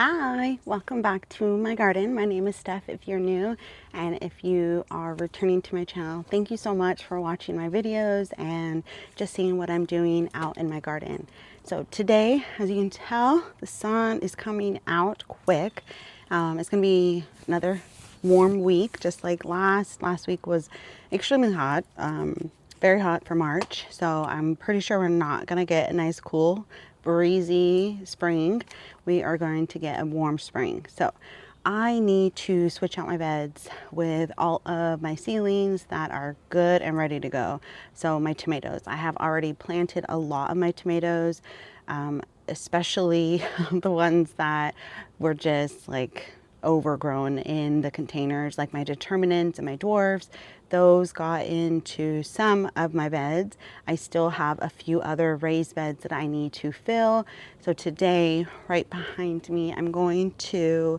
Hi, welcome back to my garden. My name is Steph if you're new, and if you are returning to my channel, thank you so much for watching my videos and just seeing what I'm doing out in my garden. So today, as you can tell, the sun is coming out quick. It's gonna be another warm week, just like last week was extremely hot, very hot for March. So I'm pretty sure we're not gonna get a nice cool breezy spring. We are going to get a warm spring. So I need to switch out my beds with all of my seedlings that are good and ready to go. So my tomatoes, I have already planted a lot of my tomatoes, especially the ones that were just like overgrown in the containers, like my determinants and my dwarfs. Those got into some of my beds. I still have a few other raised beds that I need to fill. So today, right behind me, I'm going to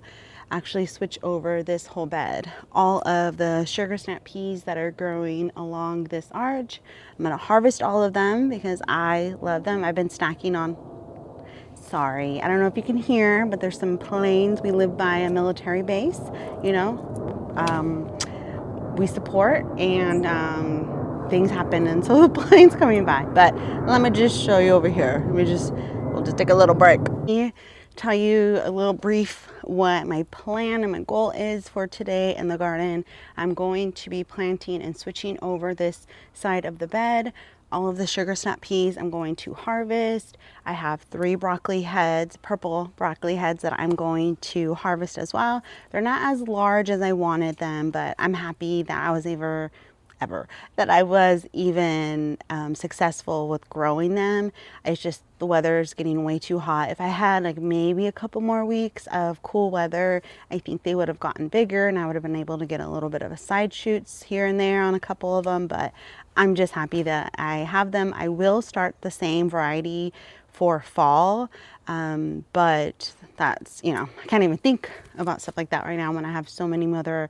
actually switch over this whole bed. All of the sugar snap peas that are growing along this arch, I'm gonna harvest all of them because I love them. I've been snacking on, sorry, I don't know if you can hear, but there's some planes. We live by a military base, you know. We support, and things happen, and so the plane's coming by. But let me just show you over here. We'll just take a little break. Tell you a little brief what my plan and my goal is for today in the garden. I'm going to be planting and switching over this side of the bed. All of the sugar snap peas I'm going to harvest. I have 3 broccoli heads, purple broccoli heads, that I'm going to harvest as well. They're not as large as I wanted them, but I'm happy that I was even successful with growing them. It's just the weather's getting way too hot. If I had like maybe a couple more weeks of cool weather, I think they would have gotten bigger and I would have been able to get a little bit of a side shoots here and there on a couple of them, but I'm just happy that I have them. I will start the same variety for fall, but that's, I can't even think about stuff like that right now when I have so many other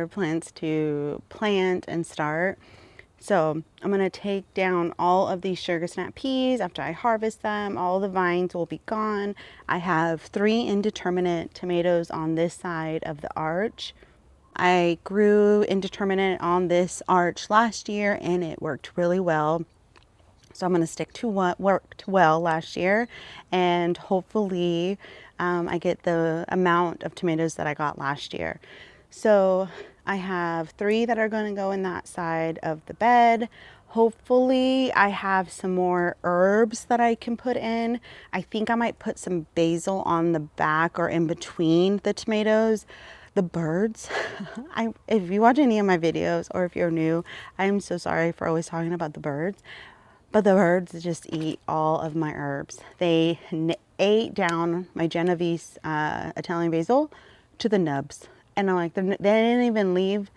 plants to plant and start. So I'm going to take down all of these sugar snap peas after I harvest them. All the vines will be gone. I have 3 indeterminate tomatoes on this side of the arch. I grew indeterminate on this arch last year and it worked really well. So I'm going to stick to what worked well last year, and hopefully I get the amount of tomatoes that I got last year. So I have 3 that are going to go in that side of the bed. Hopefully I have some more herbs that I can put in. I think I might put some basil on the back or in between the tomatoes. The birds, if you watch any of my videos or if you're new, I'm so sorry for always talking about the birds. But the birds just eat all of my herbs. They ate down my Genovese Italian basil to the nubs. And I'm like, they didn't even leave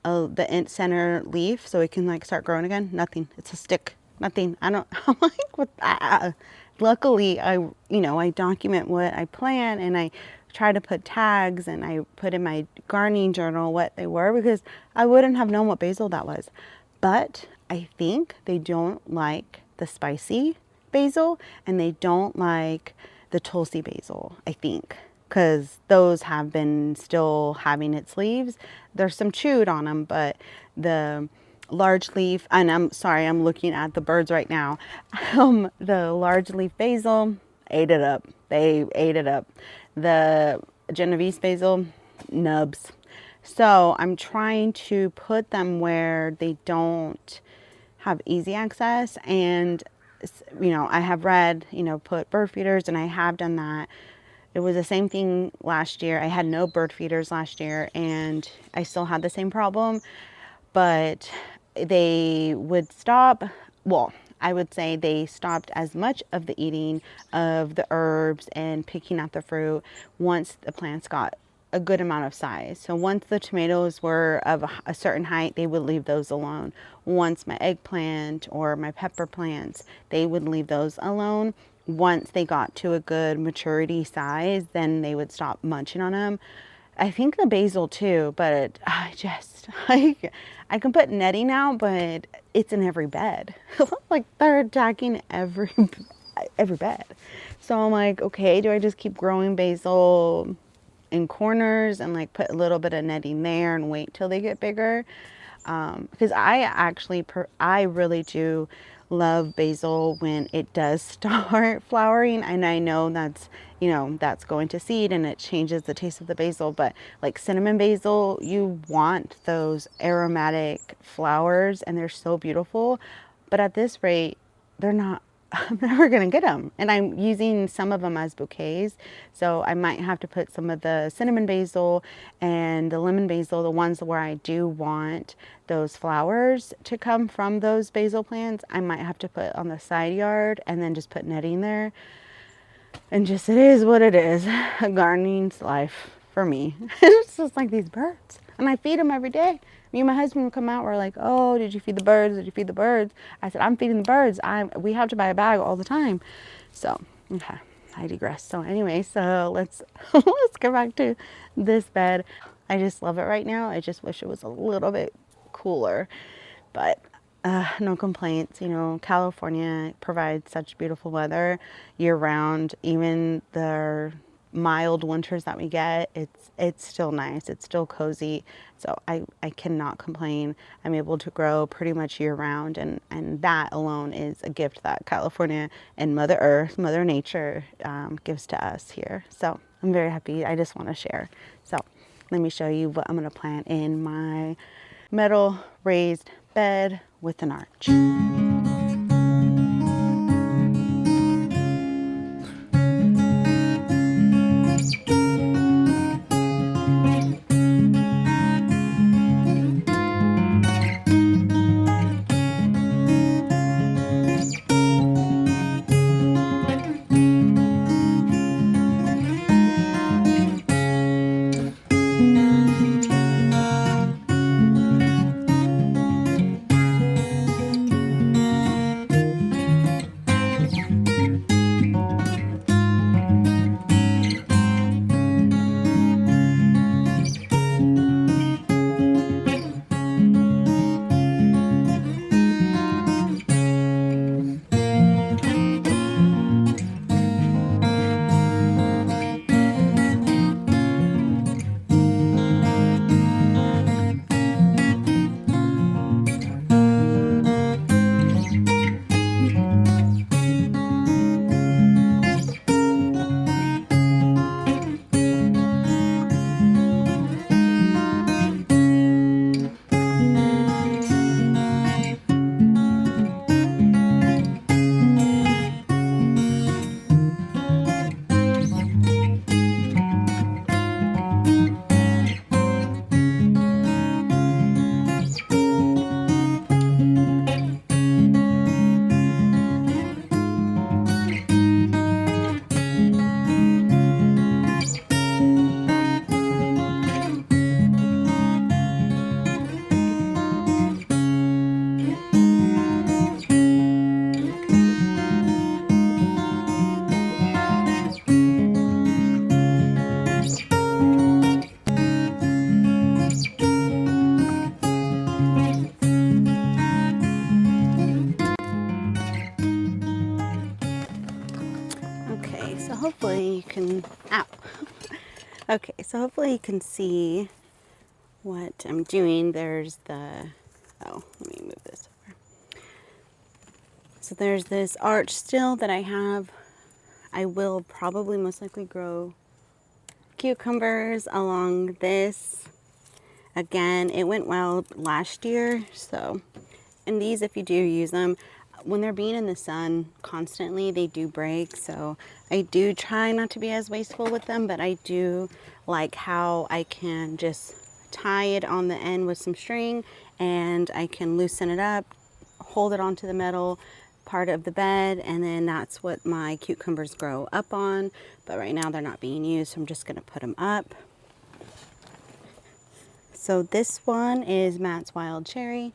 the center leaf so it can like start growing again. Nothing. It's a stick. Nothing. I'm like, what that? Luckily, I document what I plant, and I try to put tags, and I put in my gardening journal what they were, because I wouldn't have known what basil that was. But I think they don't like the spicy basil, and they don't like the Tulsi basil, I think, because those have been still having its leaves. There's some chewed on them, but the large leaf, and I'm sorry, I'm looking at the birds right now. The large leaf basil ate it up. They ate it up. The Genovese basil, nubs. So I'm trying to put them where they don't have easy access. And, I have read, put bird feeders, and I have done that. It was the same thing last year. I had no bird feeders last year, and I still had the same problem, but they would stop. Well, I would say they stopped as much of the eating of the herbs and picking out the fruit once the plants got a good amount of size. So once the tomatoes were of a certain height, they would leave those alone. Once my eggplant or my pepper plants, they would leave those alone. Once they got to a good maturity size, then they would stop munching on them. I think the basil too, but I can put netting out, but it's in every bed. Like they're attacking every every bed. So I'm like, okay, do I just keep growing basil in corners and like put a little bit of netting there and wait till they get bigger? Because I really do love basil when it does start flowering, and I know that's going to seed and it changes the taste of the basil. But like cinnamon basil, you want those aromatic flowers and they're so beautiful. But at this rate, they're not. I'm never gonna get them, and I'm using some of them as bouquets, so I might have to put some of the cinnamon basil and the lemon basil, the ones where I do want those flowers to come from those basil plants, I might have to put on the side yard and then just put netting there. And just, it is what it is. Gardening's life for me. It's just like these birds, and I feed them every day. Me and my husband would come out. We're like, "Oh, did you feed the birds? Did you feed the birds?" I said, "I'm feeding the birds. We have to buy a bag all the time." So, okay, I digress. So anyway, so let's let's go back to this bed. I just love it right now. I just wish it was a little bit cooler, but no complaints. You know, California provides such beautiful weather year round. Even the mild winters that we get, it's still nice. It's still cozy. So I cannot complain. I'm able to grow pretty much year round, and that alone is a gift that California and Mother Earth, Mother Nature gives to us here. So I'm very happy. I just want to share. So let me show you what I'm going to plant in my metal raised bed with an arch. Okay, so hopefully you can, ow. Okay, so hopefully you can see what I'm doing. There's oh, let me move this over. So there's this arch still that I have. I will probably most likely grow cucumbers along this. Again, it went well last year, so, and these, if you do use them, when they're being in the sun constantly, they do break. So I do try not to be as wasteful with them, but I do like how I can just tie it on the end with some string, and I can loosen it up, hold it onto the metal part of the bed, and then that's what my cucumbers grow up on. But right now they're not being used, so I'm just gonna put them up. So this one is Matt's Wild Cherry.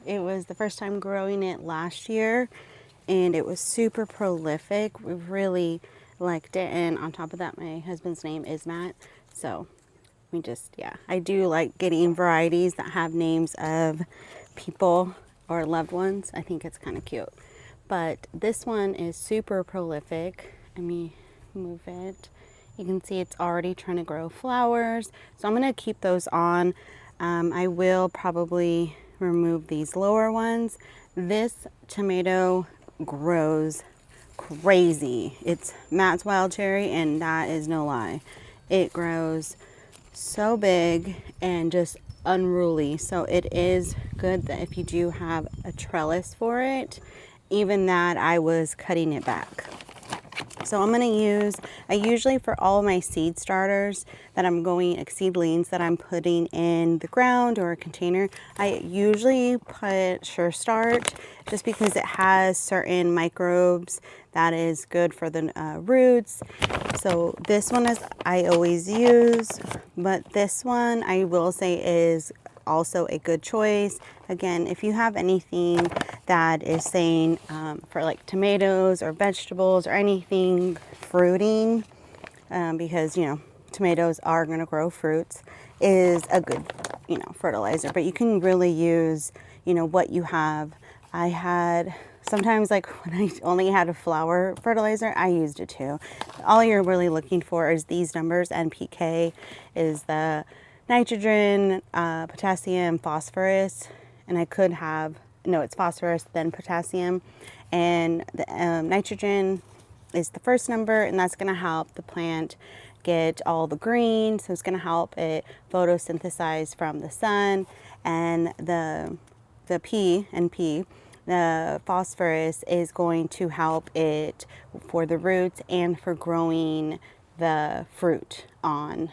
It was the first time growing it last year, and it was super prolific. We really liked it, and on top of that, my husband's name is Matt, so we just, yeah, I do like getting varieties that have names of people or loved ones. I think it's kind of cute. but this one is super prolific. Let me move it. You can see it's already trying to grow flowers. So I'm gonna keep those on. I will probably remove these lower ones. This tomato grows crazy. It's Matt's wild cherry, and that is no lie. It grows so big and just unruly. So it is good that if you do have a trellis for it, even that I was cutting it back. So I'm going to use, I usually for all of my seed starters that I'm going, like seedlings that I'm putting in the ground or a container, I usually put Sure Start just because it has certain microbes that is good for the roots. So this one is I always use, but this one I will say is also a good choice. Again, if you have anything that is saying for like tomatoes or vegetables or anything fruiting, because you know tomatoes are going to grow fruits, is a good fertilizer. But you can really use what you have. I had sometimes, like when I only had a flour fertilizer, I used it too. All you're really looking for is these numbers. NPK is the nitrogen, potassium, phosphorus, and I could have, no, it's phosphorus, then potassium, and the nitrogen is the first number, and that's going to help the plant get all the green, so it's going to help it photosynthesize from the sun. And the NP, the phosphorus, is going to help it for the roots and for growing the fruit on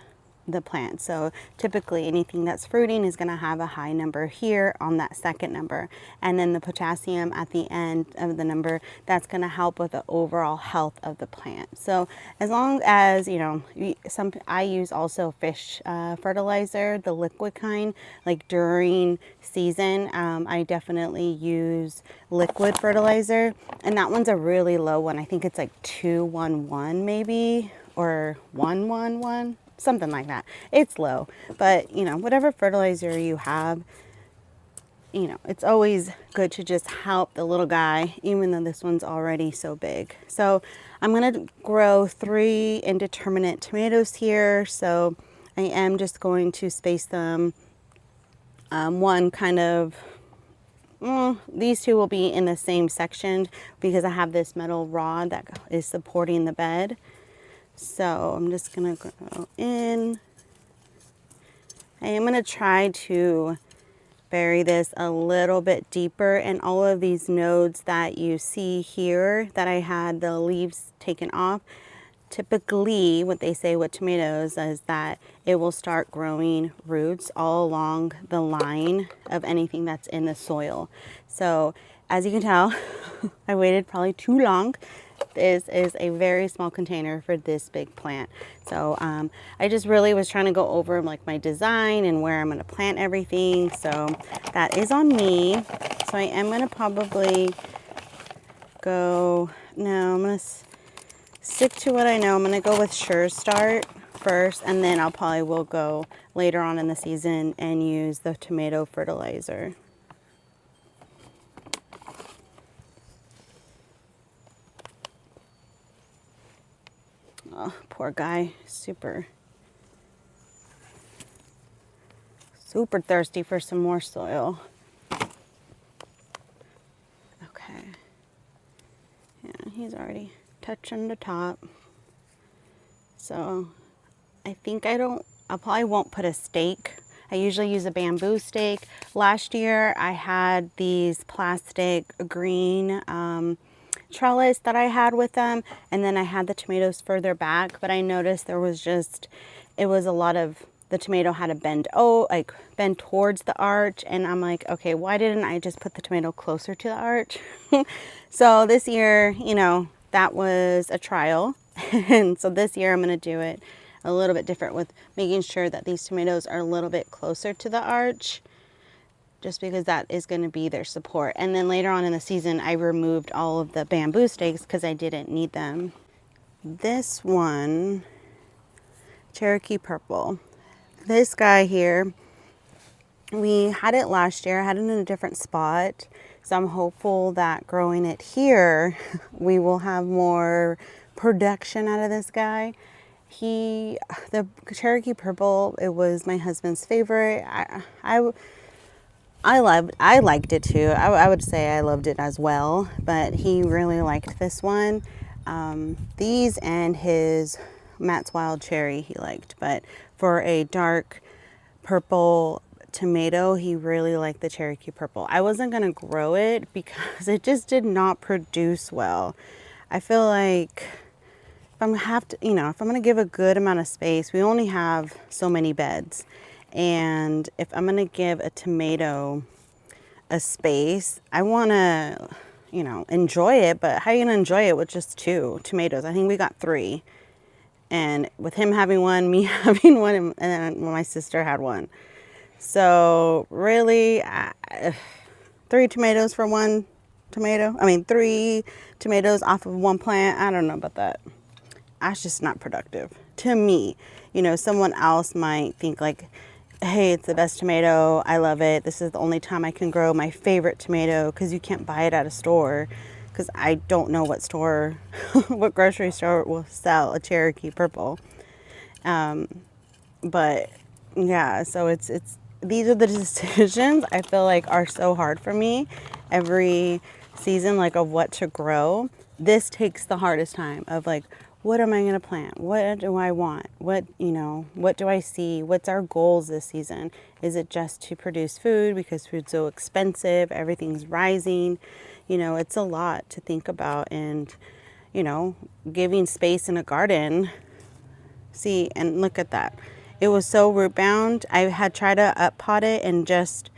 the plant. So typically anything that's fruiting is going to have a high number here on that second number, and then the potassium at the end of the number, that's going to help with the overall health of the plant. So as long as I use also fish fertilizer, the liquid kind, like during season. I definitely use liquid fertilizer, and that one's a really low one. I think it's like 211 maybe, or 111, something like that. It's low, but whatever fertilizer you have, it's always good to just help the little guy, even though this one's already so big. So I'm gonna grow 3 indeterminate tomatoes here. So I am just going to space them one kind of, these two will be in the same section because I have this metal rod that is supporting the bed. So I'm just gonna go in. I am gonna try to bury this a little bit deeper, and all of these nodes that you see here that I had the leaves taken off, typically what they say with tomatoes is that it will start growing roots all along the line of anything that's in the soil. So as you can tell, I waited probably too long. This is a very small container for this big plant. So I just really was trying to go over like my design and where I'm going to plant everything. So that is on me. So I am going to probably go, no, I'm going to stick to what I know. I'm going to go with Sure Start first, and then I'll probably will go later on in the season and use the tomato fertilizer. Oh, poor guy, super thirsty for some more soil. Okay. Yeah, he's already touching the top. So I think I probably won't put a stake. I usually use a bamboo stake. Last year I had these plastic green trellis that I had with them, and then I had the tomatoes further back, but I noticed there was it was a lot of, the tomato had to bend towards the arch, and I'm like, okay, why didn't I just put the tomato closer to the arch? So this year, that was a trial, and so this year I'm going to do it a little bit different with making sure that these tomatoes are a little bit closer to the arch, just because that is going to be their support. And then later on in the season, I removed all of the bamboo stakes because I didn't need them. This one, Cherokee Purple. This guy here, we had it last year. I had it in a different spot. So I'm hopeful that growing it here, we will have more production out of this guy. The Cherokee Purple, it was my husband's favorite. I liked it too. I would say I loved it as well, but he really liked this one. These and his Matt's Wild Cherry he liked, but for a dark purple tomato, he really liked the Cherokee Purple. I wasn't gonna grow it because it just did not produce well. I feel like if I'm gonna give a good amount of space, we only have so many beds. And if I'm gonna give a tomato a space, I wanna, enjoy it, but how are you gonna enjoy it with just 2 tomatoes? I think we got 3. And with him having one, me having one, and then my sister had one. So really, 3 tomatoes for 1 tomato. 3 tomatoes off of 1 plant. I don't know about that. That's just not productive to me. Someone else might think like, hey, it's the best tomato. I love it. This is the only time I can grow my favorite tomato, because you can't buy it at a store, because I don't know what store, what grocery store will sell a Cherokee Purple. But yeah, so it's these are the decisions I feel like are so hard for me every season, like of what to grow. This takes the hardest time of like, what am I going to plant? What do I want? What do I see? What's our goals this season? Is it just to produce food because food's so expensive? Everything's rising. It's a lot to think about, and, giving space in a garden. See, and look at that. It was so root bound. I had tried to up pot it, and just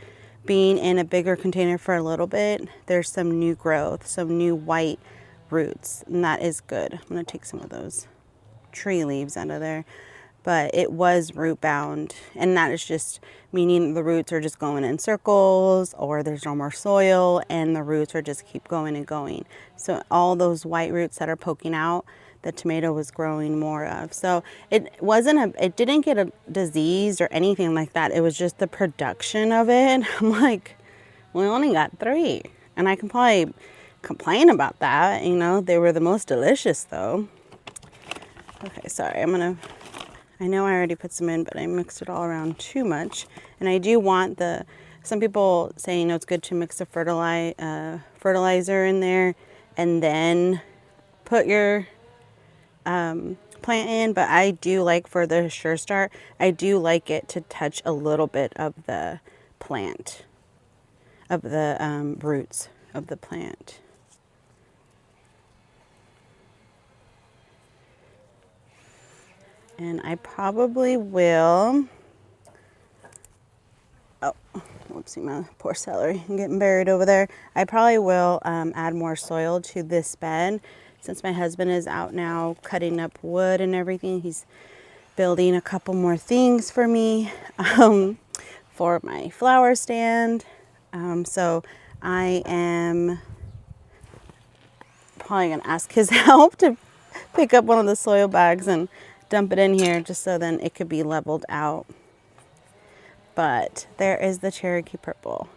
being in a bigger container for a little bit, there's some new growth, some new white roots, and that is good. I'm going to take some of those tree leaves out of there, but it was root bound, and that is just meaning the roots are just going in circles, or there's no more soil and the roots are just keep going and going. So all those white roots that are poking out, the tomato was growing more of. So it didn't get a disease or anything like that. It was just the production of it. I'm like, we only got 3, and I can probably complain about that. They were the most delicious though. Okay, sorry, I know I already put some in, but I mixed it all around too much. And I do want some people say, it's good to mix the fertilizer in there and then put your plant in, but I do like, for the Sure Start, I do like it to touch a little bit of the plant, of the roots of the plant. And I probably will, whoopsie, my poor celery, I'm getting buried over there. I probably will add more soil to this bed. Since my husband is out now cutting up wood and everything, he's building a couple more things for me for my flower stand. So I am probably going to ask his help to pick up one of the soil bags and dump it in here, just so then it could be leveled out. But there is the Cherokee Purple.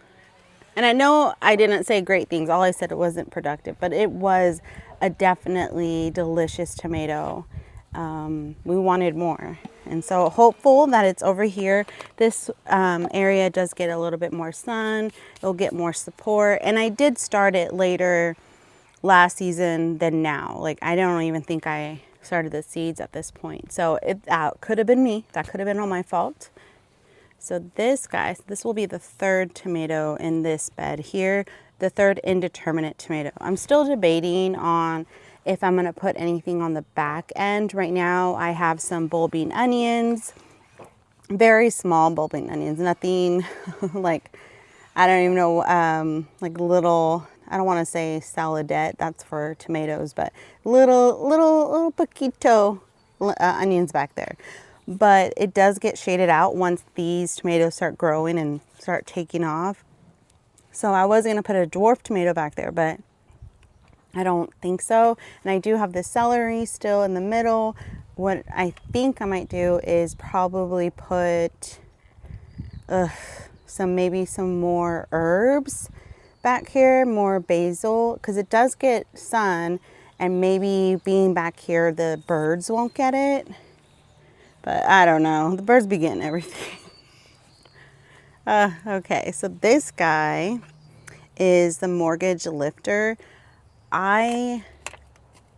And I know I didn't say great things. All I said, it wasn't productive, but it was a definitely delicious tomato. We wanted more. And so hopeful that it's over here. This area does get a little bit more sun. It'll get more support. And I did start it later last season than now. Like, I don't even think I started the seeds at this point. So it could have been me. That could have been all my fault. So this, guys, this will be the 3rd tomato in this bed here, the 3rd indeterminate tomato. I'm still debating on if I'm going to put anything on the back end. Right now I have some bulbing onions, very small bulbing onions, nothing like, I don't even know, like little, I don't want to say saladette, that's for tomatoes, but little poquito onions back there. But it does get shaded out once these tomatoes start growing and start taking off. So I was going to put a dwarf tomato back there, but I don't think so. And I do have the celery still in the middle. What I think I might do is probably put maybe some more herbs back here, more basil, because it does get sun, and maybe being back here, the birds won't get it. But I don't know. The birds be getting everything. Okay, so this guy is the mortgage lifter. I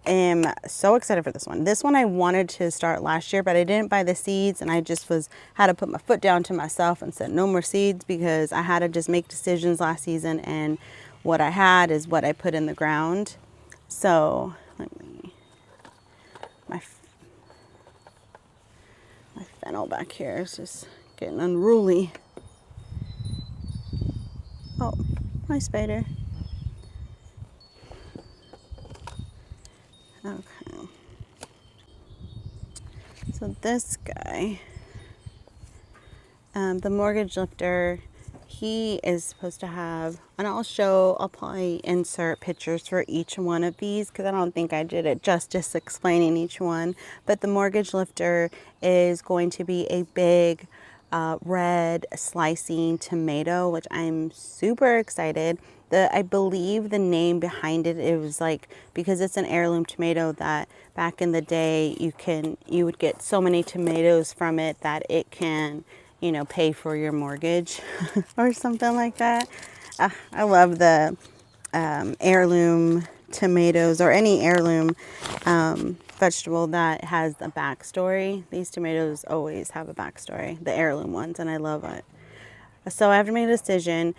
am so excited for this one. This one I wanted to start last year, but I didn't buy the seeds, and I just had to put my foot down to myself and said no more seeds, because I had to just make decisions last season, and what I had is what I put in the ground. So my fennel back here is just getting unruly. Oh, hi spider. Okay. So this guy, the mortgage lifter, he is supposed to have, and I'll probably insert pictures for each one of these, because I don't think I did it justice explaining each one. But the mortgage lifter is going to be a big red slicing tomato, which I'm super excited. I believe the name behind it, it was like, because it's an heirloom tomato, that back in the day you would get so many tomatoes from it that it can, you know, pay for your mortgage or something like that. I love the heirloom tomatoes, or any heirloom vegetable that has a backstory. These tomatoes always have a backstory, the heirloom ones, and I love it. So I have to make a decision.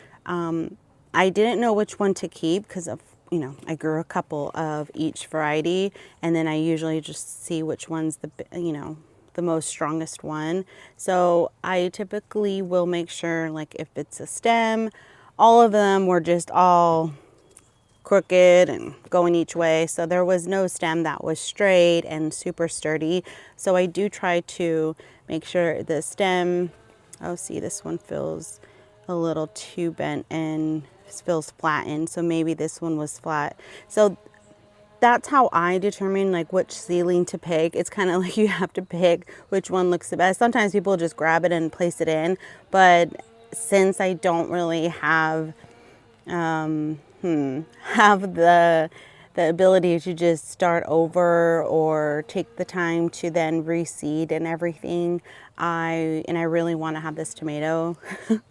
I didn't know which one to keep because of, you know, I grew a couple of each variety, and then I usually just see which one's the, you know, the most strongest one. So I typically will make sure, like if it's a stem, all of them were just all crooked and going each way. So there was no stem that was straight and super sturdy. So I do try to make sure the stem, oh see, this one feels a little too bent and feels flattened. So maybe this one was flat. So that's how I determine like which seedling to pick. It's kind of like you have to pick which one looks the best. Sometimes people just grab it and place it in, but since I don't really have the ability to just start over or take the time to then reseed and everything, I really want to have this tomato.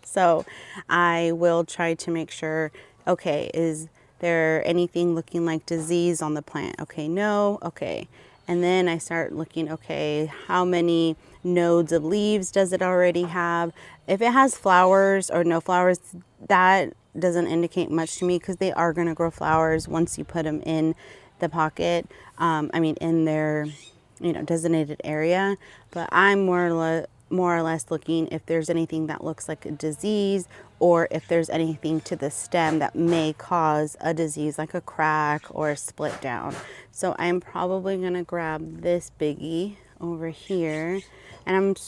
So I will try to make sure, okay, is there anything looking like disease on the plant? Okay, no, okay. And then I start looking, okay, how many nodes of leaves does it already have? If it has flowers or no flowers, that doesn't indicate much to me, because they are going to grow flowers once you put them in the pocket. In their, you know, designated area. But I'm more or less looking if there's anything that looks like a disease, or if there's anything to the stem that may cause a disease, like a crack or a split down. So I'm probably going to grab this biggie over here. And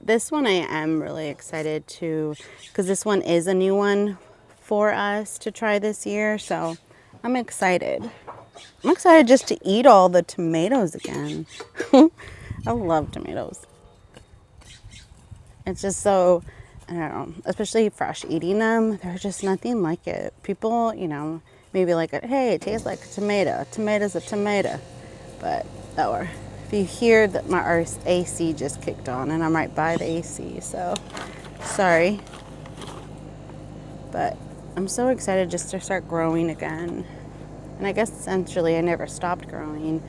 this one I am really excited to, because this one is a new one for us to try this year. So I'm excited. I'm excited just to eat all the tomatoes again. I love tomatoes. It's just so, I don't know, especially fresh eating them. There's just nothing like it. People, you know, maybe like, hey, it tastes like a tomato. A tomato's a tomato. But, or if you hear that our AC just kicked on, and I'm right by the AC, so sorry. But I'm so excited just to start growing again. And I guess essentially I never stopped growing,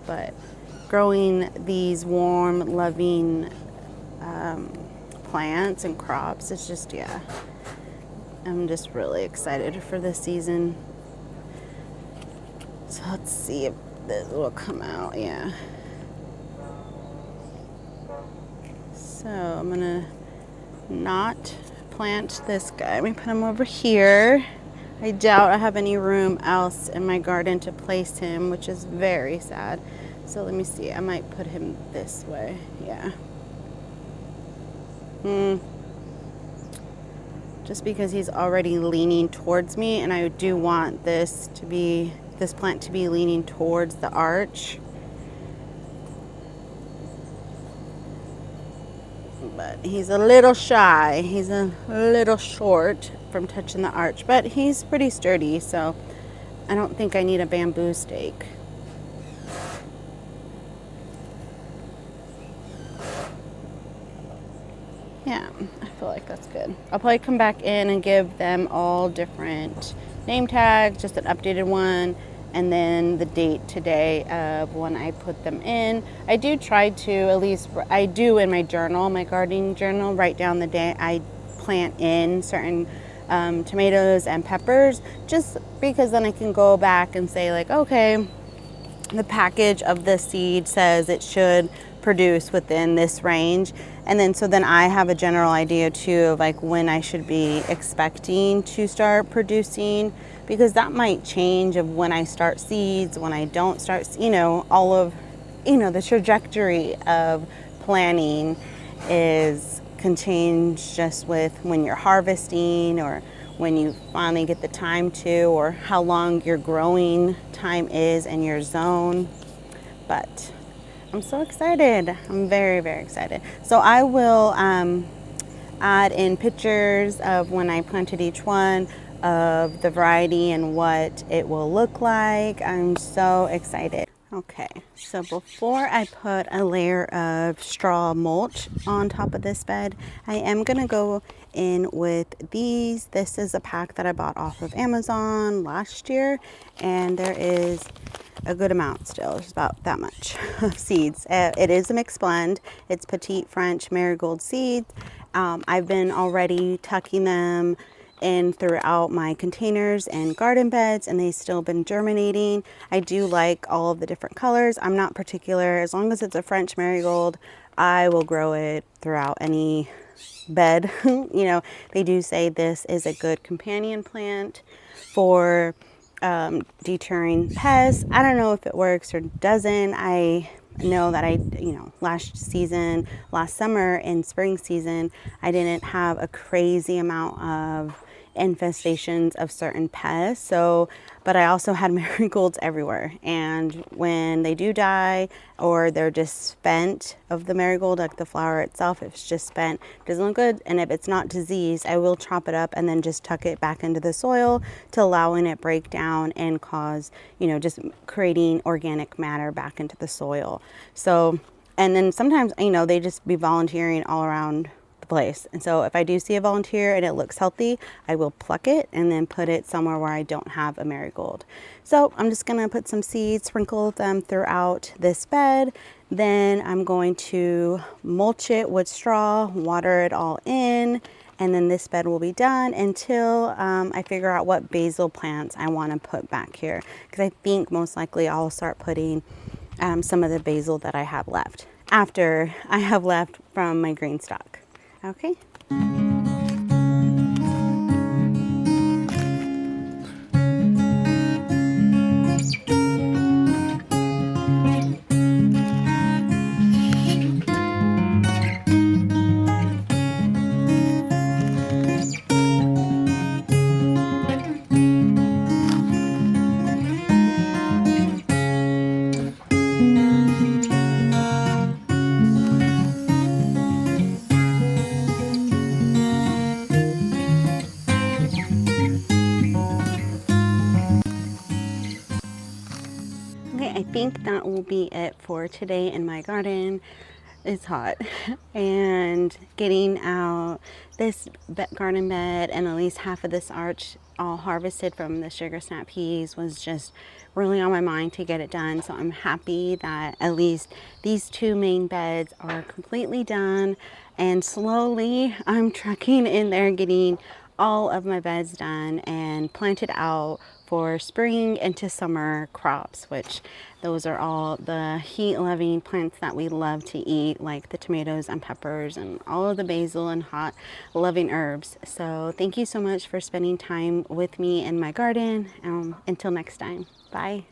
but growing these warm, loving plants and crops, it's just, yeah, I'm just really excited for this season. So let's see if this will come out. Yeah. So I'm gonna not plant this guy. Let me put him over here. I doubt I have any room else in my garden to place him, which is very sad. So let me see, I might put him this way. Yeah. Just because he's already leaning towards me, and I do want this plant to be leaning towards the arch. but he's a little shy. He's a little short from touching the arch, but he's pretty sturdy, so I don't think I need a bamboo stake. Yeah, I feel like that's good. I'll probably come back in and give them all different name tags, just an updated one, and then the date today of when I put them in. I do try to, at least I do in my journal, my gardening journal, write down the day I plant in certain tomatoes and peppers, just because then I can go back and say like, okay, the package of the seed says it should produce within this range, and then so then I have a general idea too of like when I should be expecting to start producing, because that might change of when I start seeds, when I don't start, all of the trajectory of planning can change just with when you're harvesting, or when you finally get the time to, or how long your growing time is in your zone. But I'm so excited. I'm very, very excited. So I will add in pictures of when I planted each one, of the variety and what it will look like. I'm so excited. Okay, so before I put a layer of straw mulch on top of this bed, I am gonna go in with these. This is a pack that I bought off of Amazon last year, and there is a good amount still. There's about that much of seeds. It is a mixed blend. It's Petite French Marigold seeds. I've been already tucking them in throughout my containers and garden beds, and they've still been germinating. I do like all of the different colors. I'm not particular. As long as it's a French marigold, I will grow it throughout any bed. They do say this is a good companion plant for deterring pests. I don't know if it works or doesn't. I know that last summer in spring season, I didn't have a crazy amount of infestations of certain pests. But I also had marigolds everywhere. And when they do die, or they're just spent of the marigold, like the flower itself, if it's just spent, it doesn't look good. And if it's not diseased, I will chop it up and then just tuck it back into the soil to allowing it break down and cause, just creating organic matter back into the soil. So, and then sometimes, they just be volunteering all around the place. And so if I do see a volunteer and it looks healthy, I will pluck it and then put it somewhere where I don't have a marigold. So I'm just going to put some seeds, sprinkle them throughout this bed. Then I'm going to mulch it with straw, water it all in, and then this bed will be done until I figure out what basil plants I want to put back here, because I think most likely I'll start putting some of the basil that I have left after I have left from my green stock. Okay. Okay, I think that will be it for today in my garden. It's hot, and getting out this garden bed and at least half of this arch all harvested from the sugar snap peas was just really on my mind to get it done. So I'm happy that at least these two main beds are completely done, and slowly I'm trucking in there getting all of my beds done and planted out for spring into summer crops, which those are all the heat loving plants that we love to eat, like the tomatoes and peppers and all of the basil and hot loving herbs. So thank you so much for spending time with me in my garden. Until next time, bye.